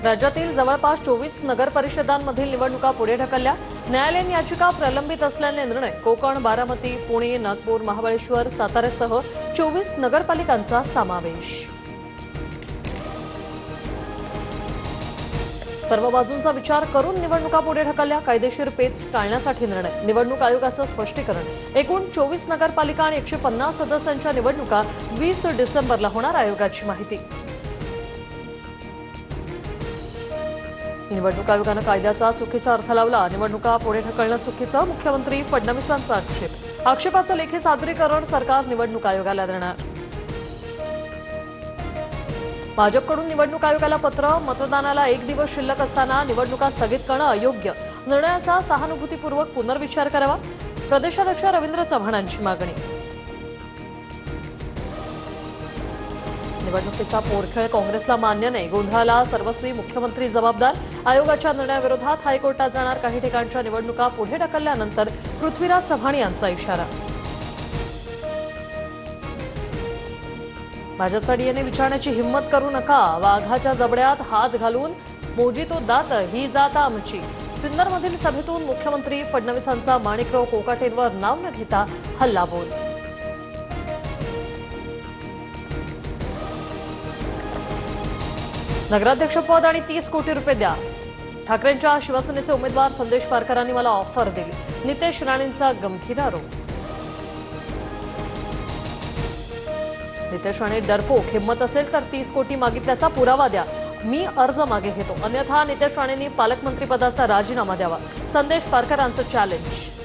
राज्यातील जवळपास 24 नगर परिषदांमधील निवडणुका पुढे ढकलल्या। न्यायालयीन याचिका प्रलंबित असल्याने निर्णय। कोकण, बारामती, पुणे, नागपूर, महाबळेश्वर, साताऱ्यासह 24 नगरपालिकांचा समावेश। सर्व बाजूंचा विचार करून निवडणुका पुढे ढकलल्या। कायदेशीर पेच टाळण्यासाठी निर्णय। निवडणूक आयोगाचं स्पष्टीकरण। एकूण 24 नगरपालिका आणि 150 सदस्यांच्या निवडणुका 20 डिसेंबरला होणार, आयोगाची माहिती। निवडणूक आयोगानं कायद्याचा चुकीचा अर्थ लावला। निवडणुका पुढे ढकलणं चुकीचं, मुख्यमंत्री फडणवीसांचा आक्षेप। आक्षेपाचं लेखी सादरीकरण सरकार निवडणूक आयोगाला देणार। भाजपकडून निवडणूक आयोगाला पत्र। मतदानाला 1 दिवस शिल्लक असताना निवडणुका स्थगित करणं अयोग्य। निर्णयाचा सहानुभूतीपूर्वक पुनर्विचार करावा, प्रदेशाध्यक्ष रवींद्र चव्हाणांची मागणी। निवडणुकीचा पोरखेळ काँग्रेसला मान्य नाही। गोंधळाला सर्वस्वी मुख्यमंत्री जबाबदार। आयोगाच्या निर्णयाविरोधात हायकोर्टात जाणार। काही ठिकाणच्या निवडणुका पुढे ढकलल्यानंतर पृथ्वीराज चव्हाण यांचा इशारा। भाजपचा डीएनए विचारण्याची हिंमत करू नका। वाघाच्या जबड्यात हात घालून मोजितो दात ही जात आमची। सिन्नरमधील सभेतून मुख्यमंत्री फडणवीसांचा माणिकराव कोकाटेंवर नाव न घेता हल्लाबोल। नगराध्यक्षपद आणि 30 कोटी रुपये द्या। ठाकरेंच्या शिवसेनेचे उमेदवार संदेश पारकरांनी मला ऑफर दिली। नितेश राणेंचा गंभीर आरोप। नितेश राणे डरपोक, हिंमत असेल तर 30 कोटी मागितल्याचा पुरावा द्या, मी अर्ज मागे घेतो, अन्यथा नितेश राणेंनी पालकमंत्रीपदाचा राजीनामा द्यावा। संदेश पारकरांचं चॅलेंज।